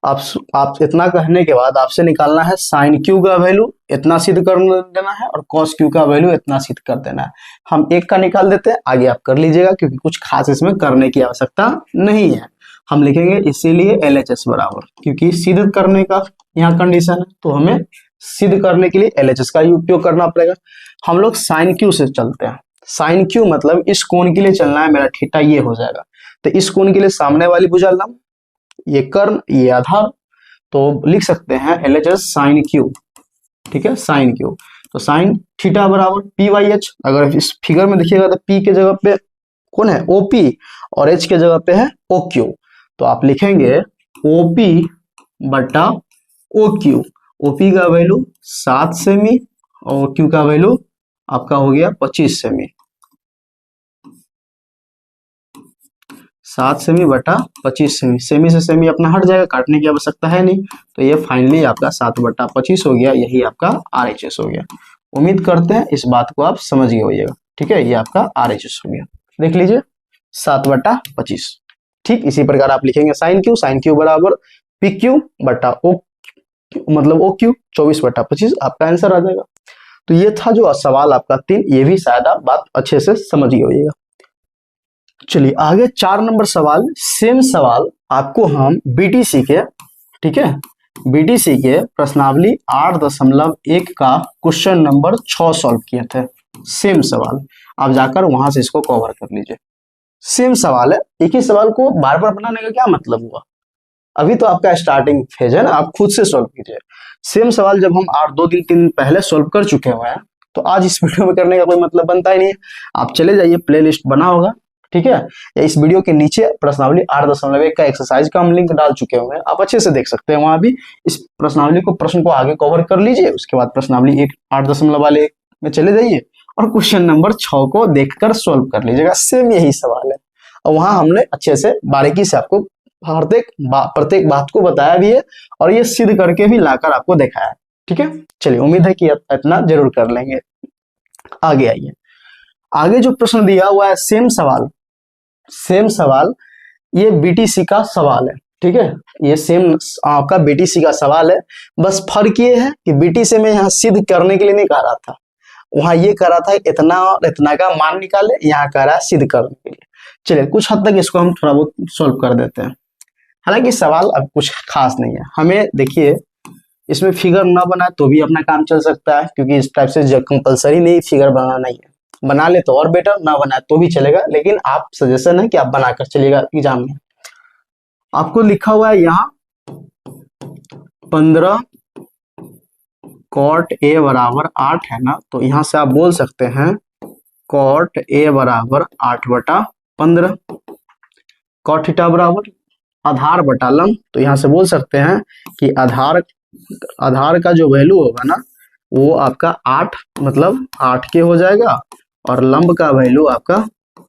Speaker 1: आप इतना कहने के बाद आपसे निकालना है साइन क्यू का वैल्यू इतना सिद्ध कर देना है, और कॉस क्यू का वैल्यू इतना सिद्ध कर देना है। हम एक का निकाल देते हैं, आगे आप कर लीजिएगा, क्योंकि कुछ खास इसमें करने की आवश्यकता नहीं है। हम लिखेंगे इसीलिए LHS बराबर, क्योंकि सिद्ध करने का यहाँ कंडीशन है, तो हमें सिद्ध करने के लिए LHS का ही उपयोग करना पड़ेगा। हम लोग साइन क्यू से चलते हैं। साइन क्यू मतलब इस कोण के लिए चलना है, मेरा थीटा ये हो जाएगा, तो इस कोण के लिए सामने वाली भुजा लंब, ये कर्ण, ये आधार, तो लिख सकते हैं LHS साइन क्यू, ठीक है, साइन क्यू। तो साइन थीटा बराबर PYH, अगर इस फिगर में देखिएगा तो P के जगह पे कौन है OP, और H के जगह पे है OQ, तो आप लिखेंगे OP बटा OQ। OP का वैल्यू 7 सेमी और Q का वैल्यू आपका हो गया 25 सेमी, 7 सेमी बटा 25 सेमी, सेमी से सेमी अपना हट जाएगा, काटने की आवश्यकता है नहीं, तो ये फाइनली आपका 7 बटा 25 हो गया, यही आपका RHS हो गया। उम्मीद करते हैं इस बात को आप समझ गए होइएगा, ठीक है, ये आपका RHS हो गया। देख लीजिए 7 बटा 25, ठीक इसी प्रकार आप लिखेंगे साइन क्यू बराबर पी क्यू बटा ओ, मतलब ओ क्यू 24 बटा 25, आपका आंसर आ जाएगा। तो ये था जो सवाल आपका 3, ये भी शायद आप बात अच्छे से समझ गए होइएगा। चलिए आगे 4 नंबर सवाल, सेम सवाल आपको हम BTC के, ठीक है, BTC के प्रश्नावली 8.1 का क्वेश्चन नंबर 6 सॉल्व किए थे। सेम सवाल, आप जाकर वहां से इसको कवर कर लीजिए। सेम सवाल है, एक ही सवाल को बार बार बनाने का क्या मतलब हुआ, अभी तो आपका स्टार्टिंग फेज है ना, आप खुद से सॉल्व कीजिए। सेम सवाल जब हम 2 दिन 3 दिन पहले सॉल्व कर चुके हुए हैं, तो आज इस वीडियो में करने का कोई मतलब बनता ही नहीं है। आप चले जाइए, प्लेलिस्ट बना होगा, ठीक है, या इस वीडियो के नीचे प्रश्नावली 8.1 का एक्सरसाइज का हम लिंक डाल चुके हुए हैं, आप अच्छे से देख सकते हैं, वहां भी इस प्रश्नावली को, प्रश्न को आगे कवर कर लीजिए। उसके बाद प्रश्नावली 8.1 में चले जाइए और क्वेश्चन नंबर 6 को देखकर सॉल्व कर लीजिएगा। सेम यही सवाल है, और वहां हमने अच्छे से बारीकी से आपको प्रत्येक बात को बताया भी है, और ये सिद्ध करके भी लाकर आपको दिखाया, ठीक है। चलिए उम्मीद है कि इतना जरूर कर लेंगे। आगे आइए, आगे जो प्रश्न दिया हुआ है सेम सवाल ये BTC का सवाल है, ठीक है, ये सेम आपका BTC का सवाल है। बस फर्क ये है कि BTC में यहाँ सिद्ध करने के लिए नहीं कह रहा था, वहां ये कह रहा था इतना और इतना का मान निकाले, यहाँ कह रहा है सिद्ध करने के लिए। चलिए कुछ हद तक इसको हम थोड़ा बहुत सॉल्व कर देते हैं। हालांकि सवाल अब कुछ खास नहीं है, हमें देखिए इसमें फिगर ना बनाए तो भी अपना काम चल सकता है, क्योंकि इस टाइप से कंपलसरी नहीं फिगर बनाना नहीं है, बना ले तो और बेटर, ना बनाए तो भी चलेगा, लेकिन आप सजेशन है कि आप बनाकर चलिएगा एग्जाम में। आपको लिखा हुआ है यहाँ 15 cot A बराबर 8 है ना, तो यहाँ से आप बोल सकते हैं cot A बराबर 8 बटा 15, cot थीटा बराबर आधार बटा लंब, तो यहाँ से बोल सकते हैं कि आधार का जो वैल्यू होगा ना वो आपका 8 मतलब 8 के हो जाएगा, और लंब का वैल्यू आपका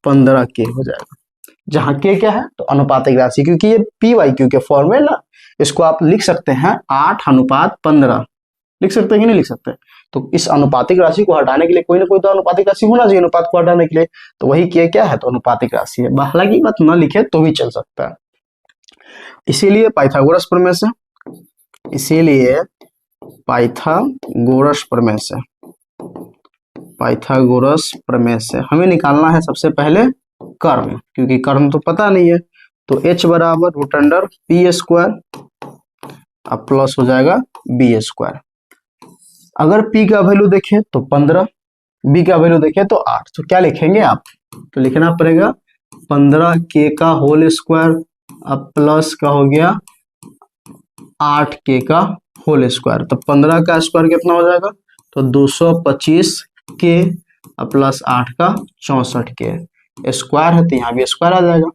Speaker 1: 15 के हो जाएगा। जहाँ के क्या है तो अनुपातिक राशि, क्योंकि ये पी वाई क्यू के फॉर्म में ना, इसको आप लिख सकते हैं 8:15 लिख सकते हैं कि नहीं लिख सकते। तो इस अनुपातिक राशि को हटाने के लिए कोई ना कोई तो अनुपातिक राशि होना चाहिए अनुपात को हटाने के लिए, तो वही के क्या है तो अनुपातिक राशि है। हालांकि बात न लिखे तो भी चल सकता है। इसीलिए पाइथागोरस प्रमेय से, इसीलिए पाइथागोरस प्रमेय से, पाइथागोरस प्रमेय से हमें निकालना है सबसे पहले कर्ण, क्योंकि कर्ण तो पता नहीं है। तो h बराबर रूट अंडर पी स्क्वायर अब प्लस हो जाएगा बी स्क्वायर। अगर p का वैल्यू देखें तो 15, b का वैल्यू देखें तो 8, तो क्या लिखेंगे आप, तो लिखना पड़ेगा 15k का होल स्क्वायर अब प्लस का हो गया 8k का होल स्क्वायर। तो 15 का स्क्वायर कितना हो जाएगा तो 225k अब प्लस 8 का 64k, स्क्वायर है तो यहाँ भी स्क्वायर आ जाएगा।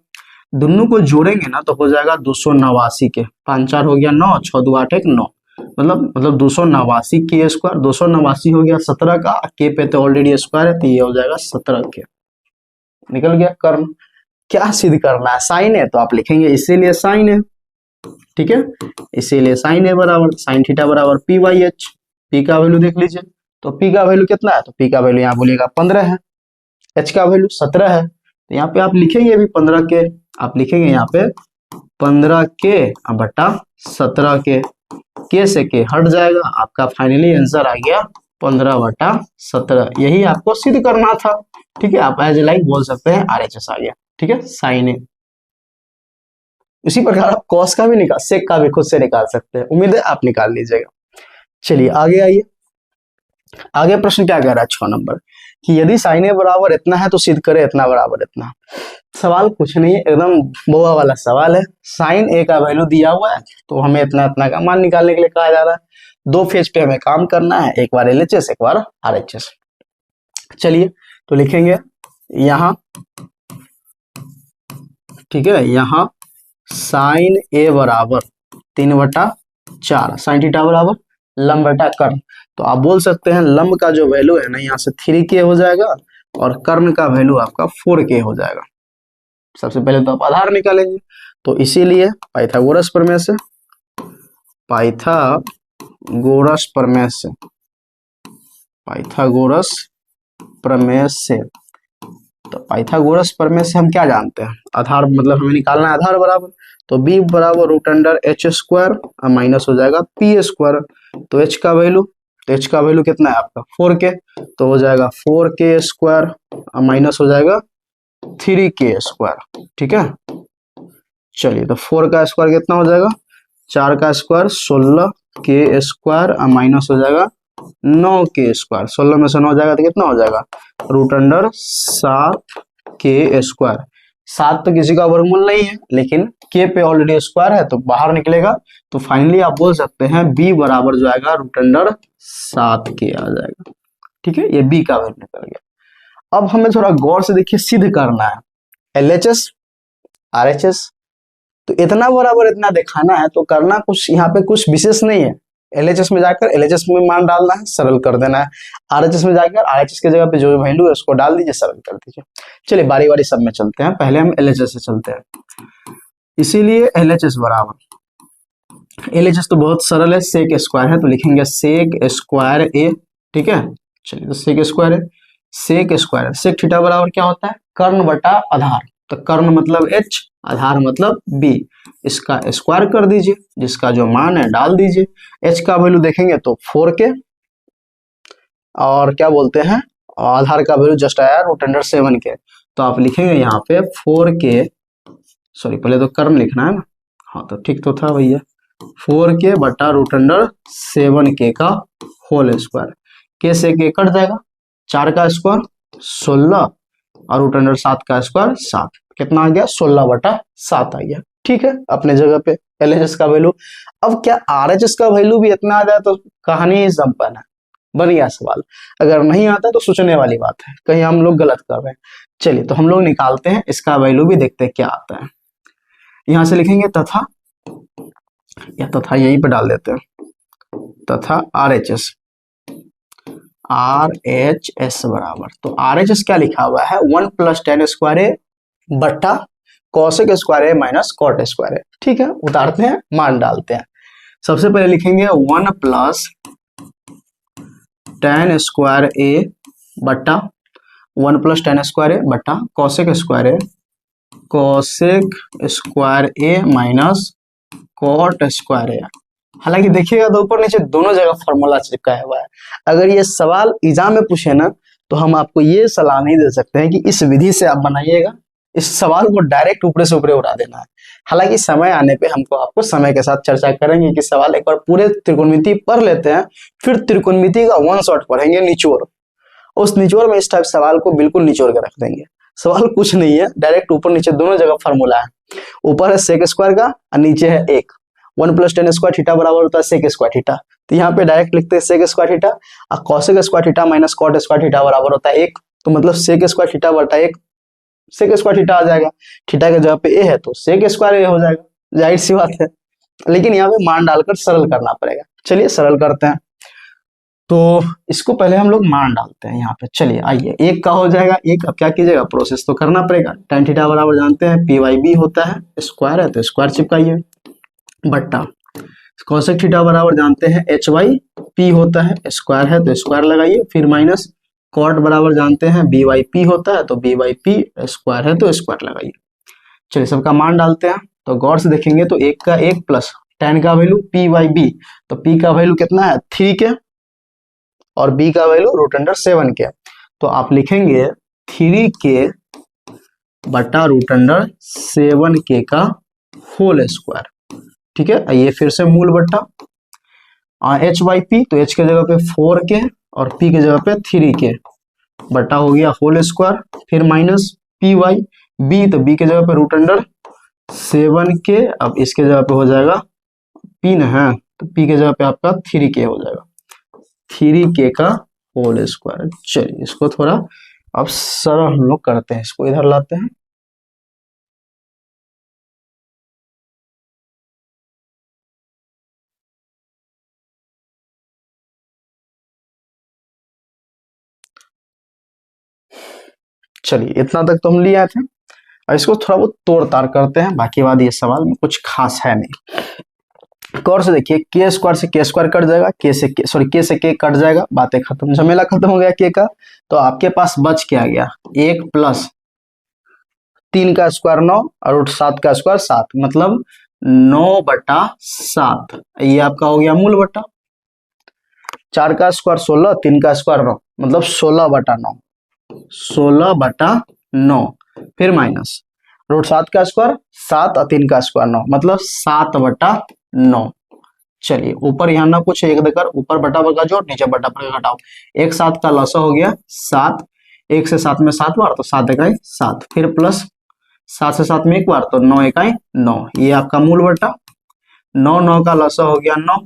Speaker 1: दोनों को जोड़ेंगे ना तो हो जाएगा 289 के, 5 4 हो गया 9, 6 2 8 1 9, मतलब 289 के स्क्वायर, 289 हो गया 17 का, के पे तो ऑलरेडी स्क्वायर है तो ये हो जाएगा 17 के। निकल गया कर्ण। क्या सिद्ध करना है, साइन है तो आप लिखेंगे इसीलिए साइन है, ठीक है, इसीलिए साइन है बराबर साइन थीटा बराबर पी वाई एच। पी का वैल्यू देख लीजिए, तो पी का वैल्यू कितना है, तो पी का वैल्यू यहाँ बोलिएगा 15 है, एच का वैल्यू 17 है, तो यहाँ पे आप लिखेंगे अभी 15 के, आप लिखेंगे यहाँ पे 15 के बटा 17 के से के हट जाएगा, आपका फाइनली आंसर आ गया 15/17। यही आपको सिद्ध करना था, ठीक है, आप एज ए लाइक बोल सकते हैं RHS आ गया, ठीक है, साइन ए। इसी प्रकार आप कॉस का भी निकाल, सेक का भी खुद से निकाल सकते हैं, उम्मीद है आप निकाल लीजिएगा। चलिए आगे आइए, आगे प्रश्न क्या कह रहा है 6 नंबर कि यदि साइन ए बराबर इतना है तो सिद्ध करे इतना बराबर इतना। सवाल कुछ नहीं है, एकदम बोआ वाला सवाल है। साइन ए का वैल्यू दिया हुआ है तो हमें इतना इतना का मान निकालने के लिए कहा जा रहा है। 2 फेज पे हमें काम करना है, एक बार LHS एक बार RHS। चलिए तो लिखेंगे यहाँ, ठीक है, यहाँ साइन ए बराबर 3/4 साइन थीटा बराबर लंब बटा कर्ण। तो आप बोल सकते हैं लंब का जो वैल्यू है ना यहाँ से 3k हो जाएगा और कर्ण का वैल्यू आपका 4k हो जाएगा। सबसे पहले तो आप आधार निकालेंगे, तो इसीलिए पाइथागोरस प्रमेय से, पाइथागोरस प्रमेय से, पाइथागोरस प्रमेय से, तो पाइथागोरस प्रमेय से हम क्या जानते हैं, आधार मतलब हमें निकालना है आधार बराबर, तो b बराबर root under H square minus हो जाएगा पी स्क्वायर। तो h का वैल्यू, तो h का वैल्यू कितना है आपका 4k, तो हो जाएगा 4k स्क्वायर माइनस हो जाएगा 3k स्क्वायर, ठीक है। चलिए तो 4 का स्क्वायर कितना हो जाएगा, 4 का स्क्वायर 16k स्क्वायर माइनस हो जाएगा 9k स्क्वायर, 16 में से 9 जाएगा तो कितना हो जाएगा रूट अंडर 7k स्क्वायर। 7 तो किसी का वर्गमूल नहीं है, लेकिन k पे ऑलरेडी स्क्वायर है तो बाहर निकलेगा, तो फाइनली आप बोल सकते हैं b बराबर जो आएगा रूट अंडर 7k आ जाएगा, ठीक है, ये b का वैल्यू निकल गया। अब हमें थोड़ा गौर से देखिए, सिद्ध करना है LHS RHS, तो इतना बराबर इतना दिखाना है, तो करना कुछ यहाँ पे कुछ विशेष नहीं है। LHS में जाकर LHS में मान डालना है, सरल कर देना है, RHS में जाकर RHS की जगह पे जो वैल्यू है उसको डाल दीजिए, सरल कर दीजिए। चलिए बारी बारी सब में चलते हैं, पहले हम LHS से चलते हैं। इसीलिए LHS बराबर, LHS तो बहुत सरल है, सेक स्क्वायर है तो लिखेंगे सेक स्क्वायर ए, ठीक है। चलिए तो सेक स्क्वायर है, सेक स्क्वायर, सेक थीटा बराबर क्या होता है कर्ण बटा आधार, तो कर्ण मतलब h, आधार मतलब b, इसका स्क्वायर कर दीजिए, जिसका जो मान है डाल दीजिए। h का वैल्यू देखेंगे तो 4k, और क्या बोलते हैं आधार का वैल्यू जस्ट आया रूट अंडर 7k, तो आप लिखेंगे यहाँ पे 4k, सॉरी पहले तो कर्ण लिखना है ना, हाँ तो ठीक तो था भैया, 4k बटा रूट अंडर 7k का होल स्क्वायर, k से k कट जाएगा, 4 का स्क्वायर 16 और रूट अंडर 7 का स्क्वायर 7, कितना आ गया 16/7 आ गया, ठीक है, अपने जगह पे LHS का वैल्यू। अब क्या RHS का वैल्यू भी इतना आ जाए तो कहानी ही संपन्न है, बन गया सवाल। अगर नहीं आता तो सोचने वाली बात है, कहीं हम लोग गलत कर रहे हैं। चलिए तो हम लोग निकालते हैं इसका वैल्यू भी, देखते हैं क्या आता है। यहां से लिखेंगे तथा, या तथा यहीं पे डाल देते हैं, तथा RHS, RHS बराबर, तो RHS क्या लिखा हुआ है 1 + tan² a बट्टा कॉसेक स्क्वायर ए माइनस कॉट स्क्वायर ए। ठीक है, उतारते हैं, मान डालते हैं। सबसे पहले लिखेंगे 1 प्लस tan स्क्वायर ए बट्टा 1 प्लस tan स्क्वायर ए बट्टा कॉसेक स्क्वायर ए, कॉसेक स्क्वायर ए माइनस कॉट स्क्वायर ए। हालांकि देखिएगा तो ऊपर नीचे दोनों जगह फॉर्मूला चिपकाया हुआ है। अगर ये सवाल एग्जाम में पूछे ना तो हम आपको ये सलाह नहीं दे सकते हैं कि इस विधि से आप बनाइएगा, इस सवाल को डायरेक्ट ऊपर से ऊपर उड़ा देना है। हालांकि समय आने पे हमको आपको समय के साथ चर्चा करेंगे कि सवाल एक बार पूरे त्रिकोणमिति पढ़ लेते हैं, फिर त्रिकोणमिति का वन शॉट पढ़ेंगे निचोड़। उस निचोड़ में इस टाइप सवाल को बिल्कुल निचोड़ के रख देंगे। सवाल कुछ नहीं है, डायरेक्ट ऊपर नीचे दोनों जगह फॉर्मूला है। ऊपर है सेक स्क्वायर का और नीचे है 1। 1 प्लस tan स्क्वायर थीटा बराबर होता है सेक स्क्वायर थीटा, तो यहाँ पे डायरेक्ट लिखते हैं सेक स्क्वायर थीटा, और cosec square theta minus cot square theta बराबर होता है 1। तो मतलब सेक स्क्वायर थीटा बटा 1, सेक स्क्वायर थीटा आ जाएगा, थीटा के जगह पे ए है तो सेक स्क्वायर ए हो जाएगा, जाहिर सी बात है। लेकिन यहाँ पे मान डालकर सरल करना पड़ेगा। चलिए सरल करते हैं। तो इसको पहले हम लोग मान डालते हैं यहाँ पे। चलिए आइए, 1 का हो जाएगा 1। अब क्या कीजिएगा, प्रोसेस तो करना पड़ेगा। tan थीटा बराबर जानते हैं पी वाई बी होता है, स्क्वायर है तो स्क्वायर चिपकाइए, बट्टा कॉसेक थीटा बराबर जानते हैं एच वाई पी होता है, स्क्वायर है तो स्क्वायर लगाइए, फिर माइनस कॉट बराबर जानते हैं बी वाई पी होता है तो बी वाई पी, स्क्वायर है तो स्क्वायर लगाइए। चलिए सबका मान डालते हैं। तो गौर से देखेंगे तो 1 का 1 प्लस tan का वैल्यू पी वाई बी, तो p का वैल्यू कितना है 3 के और b का वैल्यू √7 के, तो आप लिखेंगे 3 के बटा √7 के का होल स्क्वायर। ठीक है, ये फिर से मूल बट्टा एच वाई पी, तो h के जगह पे 4 के और p के जगह पे 3 के बट्टा हो गया होल स्क्वायर, फिर माइनस पी वाई बी, तो b के जगह पे √7 के, अब इसके जगह पे हो जाएगा p न है तो p के जगह पे आपका 3 के हो जाएगा, 3 के का होल स्क्वायर। चलिए इसको थोड़ा अब सरल हम लोग करते हैं, इसको इधर लाते हैं। चलिए इतना तक तो हम ले आए थे, और इसको थोड़ा बहुत तोड़ ताड़ करते हैं, बाकी बाद ये सवाल में कुछ खास है नहीं। गौर से देखिए, के स्क्वायर से के स्क्वायर कट जाएगा, के से के कट जाएगा, बातें खत्म, झमेला खत्म हो गया के का। तो आपके पास बच क्या गया, 1 प्लस 3 का स्क्वायर 9 और 7 का स्क्वायर 7, मतलब 9/7। ये आपका हो गया मूल बट्टा। 4 का स्क्वायर 16, 3 का स्क्वायर 9, मतलब 16/9, 16/9, फिर माइनस √7 का स्क्वायर 7 और 3 का स्क्वायर 9, मतलब 7/9। चलिए ऊपर यहाँ ना कुछ एक देकर ऊपर बटा का जोड़, नीचे बटा का घटाओ। 1 7 का लसा हो गया 7, 1 से 7 में 7 बार तो 7 इकाई 7, फिर प्लस 7 से 7 में 1 बार तो 9 इकाई 9, ये आपका मूल बटा। 9 9 का लसा हो गया 9,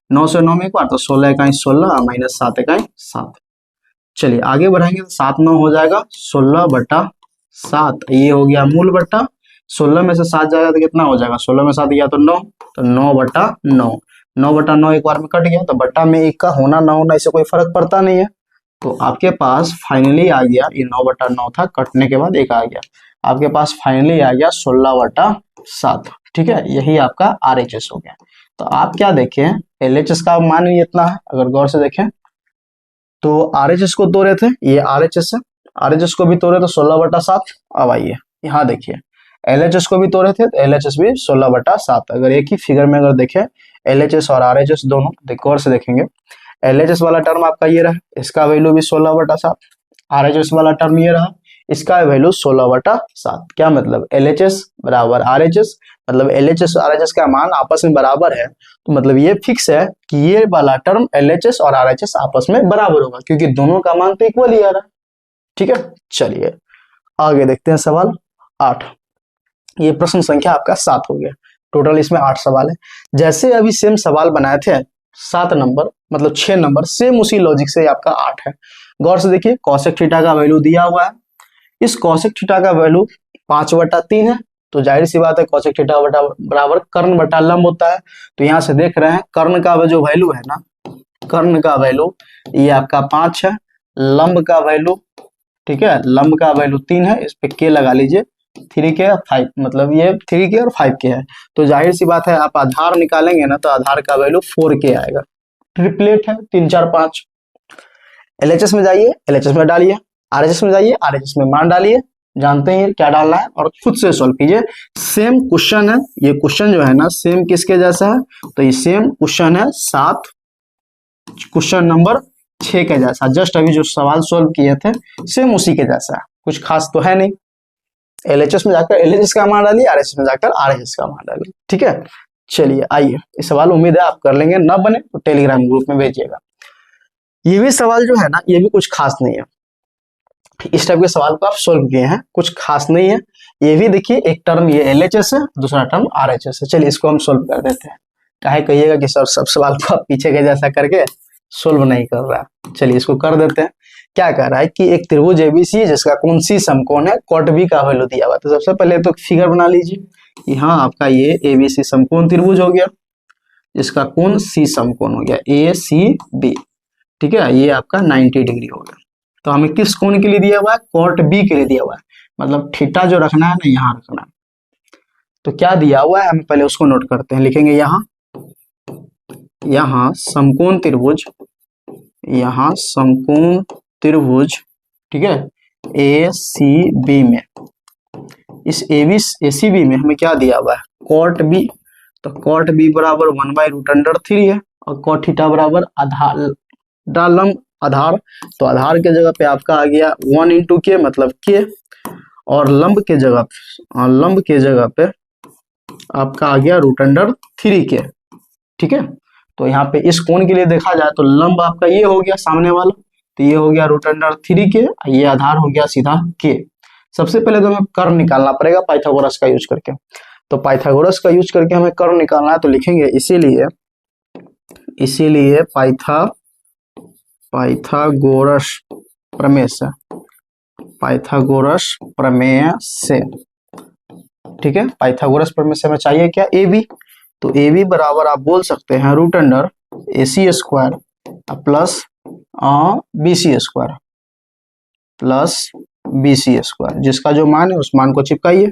Speaker 1: 9 से 9 में 1 बार तो 16 इकाई 16 माइनस 7 इकाई 7। चलिए आगे बढ़ाएंगे तो 7 9 हो जाएगा 16/7, ये हो गया मूल बट्टा। 16 में से 7 जाएगा तो कितना हो जाएगा, 16 में 7 गया तो 9, तो 9/9, 9/9 एक बार में कट गया, तो बट्टा में 1 का होना ना होना इससे कोई फर्क पड़ता नहीं है। तो आपके पास फाइनली आ गया, ये 9/9 था, कटने के बाद 1 आ गया, आपके पास फाइनली आ गया 16/7। ठीक है, यही आपका RHS हो गया। तो आप क्या देखें, LHS का मान ही इतना है। अगर गौर से देखें तो RHS को तोड़े थे, ये RHS है, RHS को भी तोड़े तो 16/7। अब आइए यहाँ देखिए, LHS को भी तोड़े थे तो LHS भी 16/7। अगर एक ही फिगर में अगर देखें LHS और RHS दोनों गौर से देखेंगे, LHS वाला टर्म आपका ये रहा, इसका वैल्यू भी 16/7, RHS वाला टर्म ये रहा, इसका वैल्यू 16/7। क्या मतलब, LHS बराबर RHS, मतलब LHS और RHS का मान आपस में बराबर है, तो मतलब ये फिक्स है कि ये वाला टर्म LHS और RHS आपस में बराबर होगा, क्योंकि दोनों का मान तो इक्वल ही आ रहा है। ठीक है, चलिए आगे देखते हैं सवाल 8। ये प्रश्न संख्या आपका 7 हो गया, टोटल इसमें 8 सवाल है। जैसे अभी सेम सवाल बनाए थे 7 नंबर, मतलब 6 नंबर, सेम उसी लॉजिक से आपका 8 है। गौर से देखिए, कॉसेक थीटा का वैल्यू दिया हुआ है, इस कॉसेक थीटा का वैल्यू 5/3 है, तो जाहिर सी बात है कॉसेक थीटा बराबर कर्ण बटा लंब होता है। तो यहाँ से देख रहे हैं कर्ण का जो वैल्यू है ना, कर्ण का वैल्यू ये आपका 5 है, लंब का वैल्यू, ठीक है, लंब का वैल्यू 3 है, इस पे के लगा लीजिए, 3 के 5, मतलब ये 3 के और 5 के है, तो जाहिर सी बात है आप आधार निकालेंगे ना तो आधार का वैल्यू 4 के आएगा। ट्रिपलेट है 3 4 5। एलएचएस में जाइए, एलएचएस में डालिए, आरएचएस में जाइए, आरएचएस में मान डालिए, जानते हैं क्या डालना है और खुद से सॉल्व कीजिए। सेम क्वेश्चन है, ये क्वेश्चन जो है ना सेम किसके जैसा है, तो ये सेम क्वेश्चन है 7 क्वेश्चन नंबर 6 के जैसा, जस्ट अभी जो सवाल सॉल्व किए थे सेम उसी के जैसा है, कुछ खास तो है नहीं। एलएचएस में जाकर एलएचएस का मान डालिए, आरएचएस में जाकर आरएचएस का मान डालिए, ठीक है। चलिए आइए, ये सवाल उम्मीद है आप कर लेंगे, ना बने तो टेलीग्राम ग्रुप में भेजिएगा। ये भी सवाल जो है ना ये भी कुछ खास नहीं है, इस टाइप के सवाल को आप सोल्व किए हैं, कुछ खास नहीं है। ये भी देखिए एक टर्म ये एलएचएस है, दूसरा टर्म आरएचएस है। चलिए इसको हम सोल्व कर देते हैं। काहे कहिएगा कि सर सब सवाल को आप पीछे के जैसा करके सोल्व नहीं कर रहा है। चलिए इसको कर देते हैं। क्या कह रहा है कि एक त्रिभुज एबीसी है जिसका कोण सी समकोण है, कॉट बी का वैल्यू दिया हुआ है। तो सबसे पहले तो फिगर बना लीजिए कि हाँ आपका ये एबीसी समकोण त्रिभुज हो गया, जिसका कोण सी समकोण हो गया ए सी बी, ठीक है। ये आपका 90 डिग्री हो गया। तो हमें किस कोण के लिए दिया हुआ है, कॉट बी के लिए दिया हुआ है, मतलब थीटा जो रखना है ना यहाँ रखना है। तो क्या दिया हुआ है हमें पहले उसको नोट करते हैं, लिखेंगे यहाँ समकोण त्रिभुज, यहाँ समकोण त्रिभुज, ठीक है, ए सी बी में, इस ए सी बी में हमें क्या दिया हुआ है, कॉट बी। तो कॉट बी बराबर 1/√3 है और कॉट थीटा बराबर आधार डालम आधार, तो आधार के जगह पे आपका आ गया 1 इंटू के मतलब के, और लंब के जगह पे आपका आ गया √3 के, ठीक है। तो यहाँ पे इस कोण के लिए देखा जाए तो लंब आपका ये हो गया सामने वाला, तो ये हो गया √3 के, ये आधार हो गया सीधा के। सबसे पहले तो हमें कर्ण निकालना पड़ेगा पाइथागोरस का यूज करके, तो पाइथागोरस का यूज करके हमें कर्ण निकालना है। तो लिखेंगे इसीलिए पाइथागोरस प्रमेय से, ठीक है। पाइथागोरस प्रमेय से हमें चाहिए क्या, ए बी। तो ए बी बराबर आप बोल सकते हैं √AC² प्लस BC², जिसका जो मान है उस मान को चिपकाइए।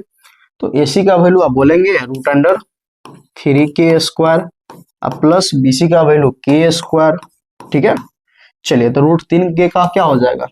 Speaker 1: तो AC का वैल्यू आप बोलेंगे √3k² प्लस BC का वैल्यू k², ठीक है। चलिए तो √3k का क्या हो जाएगा,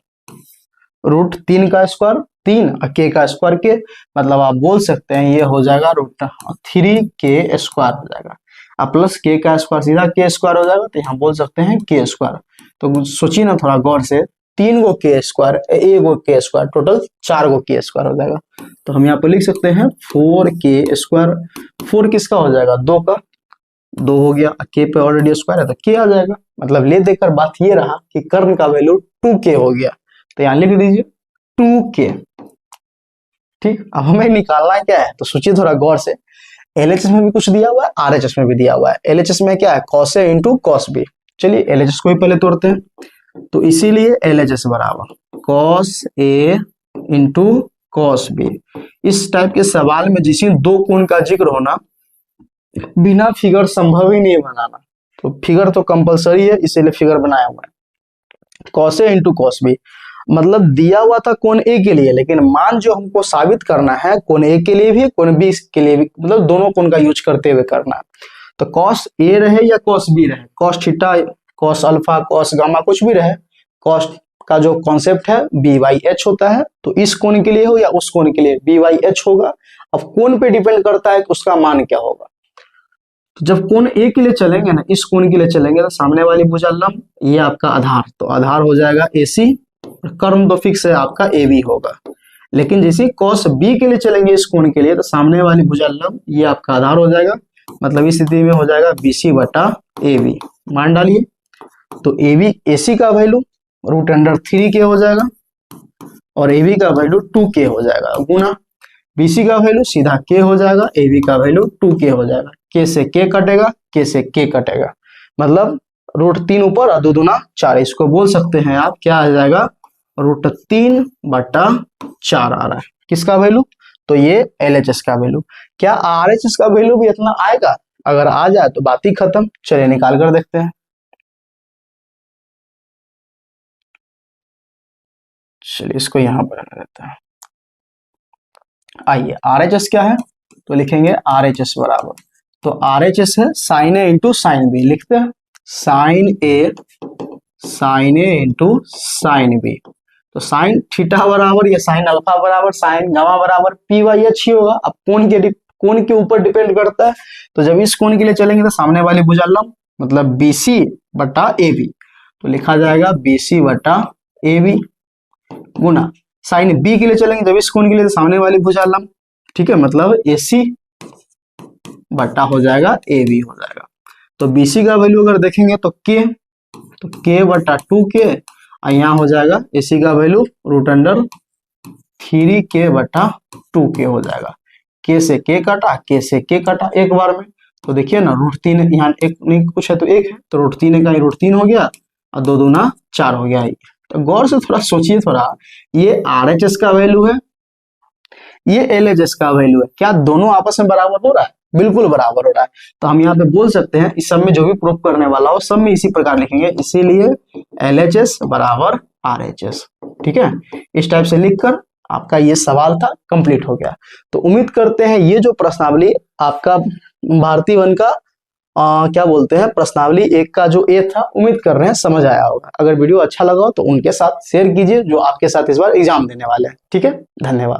Speaker 1: √3 का स्क्वायर 3 और k का स्क्वायर के, मतलब आप बोल सकते हैं ये हो जाएगा √3k² हो जाएगा, अब प्लस k का स्क्वायर सीधा k² हो जाएगा, तो यहाँ बोल सकते हैं k²। तो सोचिए ना थोड़ा गौर से, 3 गो k², 1 गो k², टोटल 4 गो k² हो जाएगा। तो हम यहाँ पे लिख सकते हैं 4k², 4 किसका हो जाएगा, 2 का, 2 हो गया, k पे ऑलरेडी स्क्वायर है तो k आ जाएगा। मतलब ले देकर बात ये रहा कि कर्ण का वैल्यू 2k हो गया, तो यहाँ लिख दीजिए 2k, ठीक। अब हमें निकालना क्या है, तो सोचिए थोड़ा गौर से, एलएचएस में भी कुछ दिया हुआ है, आरएचएस में भी दिया हुआ है। एलएचएस में क्या है, cos A into cos B। चलिए एलएचएस को ही पहले तोड़ते हैं, तो इसीलिए एलएचएस बराबर cos A into cos B। इस टाइप के सवाल में जिसमें दो कोण का जिक्र होना, बिना फिगर संभव ही नहीं बनाना, तो फिगर तो कंपलसरी है, इसीलिए फिगर बनाया हुआ है। cos A into cos B, मतलब दिया हुआ था कोण ए के लिए, लेकिन मान जो हमको साबित करना है कोण ए के लिए भी कोण बी के लिए भी, मतलब दोनों कोण का यूज करते हुए करना है। तो cos A रहे या cos B रहे, cos theta, cos alpha, cos gamma कुछ भी रहे, cos का जो कॉन्सेप्ट है B/H होता है, तो इस कोण के लिए हो या उस कोण के लिए B/H होगा। अब कोण पे डिपेंड करता है कि उसका मान क्या होगा। तो जब कोण ए के लिए चलेंगे ना, इस कोण के लिए चलेंगे, तो सामने वाली भुजा लंब, ये आपका आधार, तो आधार हो जाएगा AC, कर्म तो फिक्स है आपका AB होगा। लेकिन जैसे cos B के लिए चलेंगे इस कोण के लिए, तो सामने वाली भुजा लंब ये आपका आधार हो जाएगा, मतलब इस स्थिति में हो जाएगा BC/AB। मान डालिए, तो AC का वैल्यू √3k हो जाएगा और AB का वैल्यू 2k हो जाएगा, गुना BC का वैल्यू सीधा k हो जाएगा, AB का वैल्यू 2k हो जाएगा, k से k कटेगा, k से k कटेगा, मतलब √3 ऊपर और 2 दूना 4, इसको बोल सकते हैं आप क्या आ जाएगा, √3/4 आ रहा है। किसका वैल्यू, तो ये LHS का वैल्यू। क्या RHS का वैल्यू भी इतना आएगा, अगर आ जाए तो बात ही खत्म। चलिए निकाल कर देखते हैं। चलिए इसको यहां पर रख देते हैं। आइए RHS क्या है, तो लिखेंगे RHS बराबर, तो RHS है साइन ए इंटू साइन बी, लिखते हैं साइन ए इंटू साइन बी। तो साइन थीटा बराबर या साइन अल्फा बराबर साइन गामा बराबर पी वाई एच ही होगा। अब कोण के ऊपर डिपेंड करता है, तो जब इस कोण के लिए चलेंगे तो सामने वाली भुजा लंब मतलब BC बटा AB, तो लिखा जाएगा BC बटा AB गुना साइन बी के लिए चलेंगे जब इस कोण के लिए तो सामने वाली भुजा लंब, ठीक है, मतलब AC बटा हो जाएगा AB हो जाएगा। तो BC का वैल्यू अगर देखेंगे तो K बटा 2K, यहाँ हो जाएगा AC का वैल्यू √3K बटा 2K हो जाएगा। K से K कटा, K से K कटा एक बार में, तो देखिए ना √3 यहाँ एक नहीं कुछ है तो एक है, तो √3 का √3 हो गया और 2 दूना 4 हो गया। तो गौर से थोड़ा सोचिए, थोड़ा ये RHS का वैल्यू है, ये LHS का वैल्यू है, क्या दोनों आपस में बराबर हो रहा है? बिल्कुल बराबर हो रहा है। तो हम यहाँ पे बोल सकते हैं इस सब में जो भी प्रूफ करने वाला हो सब में इसी प्रकार लिखेंगे, इसीलिए LHS बराबर RHS, ठीक है। इस टाइप से लिखकर आपका ये सवाल था कंप्लीट हो गया। तो उम्मीद करते हैं ये जो प्रश्नावली आपका भारतीय वन का क्या बोलते हैं प्रश्नावली 1 का जो ए था, उम्मीद कर रहे हैं समझ आया होगा। अगर वीडियो अच्छा लगा हो तो उनके साथ शेयर कीजिए जो आपके साथ इस बार एग्जाम देने वाले हैं, ठीक है। धन्यवाद।